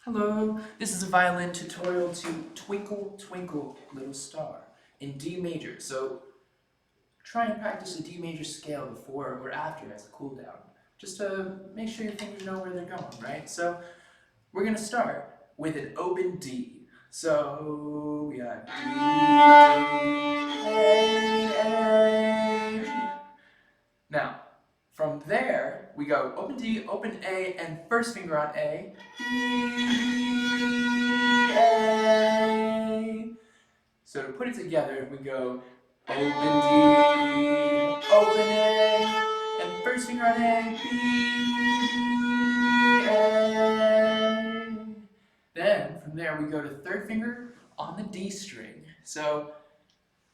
Hello, this is a violin tutorial to Twinkle, Twinkle, Little Star in D major. So try and practice a D major scale before or after as a cool down, just to make sure your fingers know where they're going, right? So we're going to start with an open D. So we got D, A, G. Now, from there, we go open D, open A, and first finger on A, B, A. So to put it together, we go open D, open A, and first finger on A, B, A. Then, from there, we go to third finger on the D string. So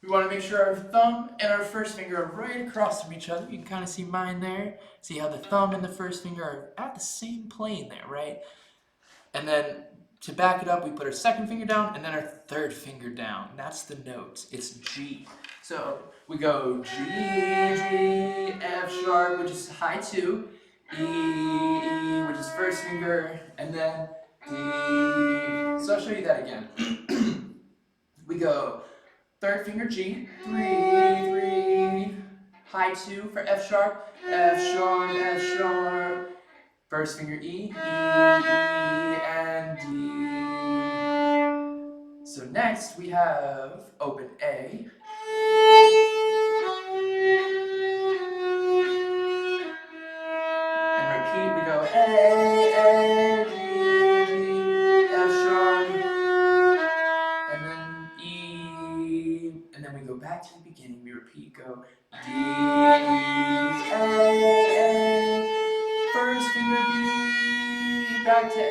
we want to make sure our thumb and our first finger are right across from each other. You can kind of see mine there. See how the thumb and the first finger are at the same plane there, right? And then to back it up, we put our second finger down and then our third finger down. That's the note. It's G. So we go G, G, F sharp, which is high 2, E, E, which is first finger, and then D. So I'll show you that again. We go third finger G, 3, 3, high 2 for F sharp, F sharp, F sharp, first finger E, E, E, and D. So next we have open A. And repeat, we go A, G, G, F sharp, and then E, and then we go back to the beginning, we repeat, go D, A, first finger B, back to A.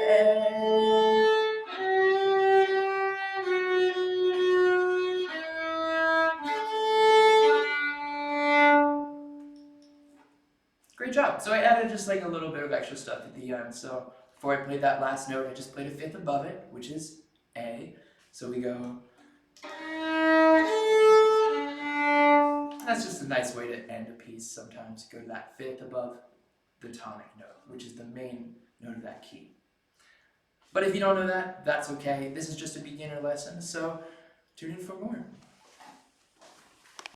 Great job. So I added just like a little bit of extra stuff at the end. So before I played that last note, I just played a fifth above it, which is A. So we go. That's just a nice way to end a piece sometimes. Go to that fifth above the tonic note, which is the main note of that key. But if you don't know that, that's okay. This is just a beginner lesson, so tune in for more.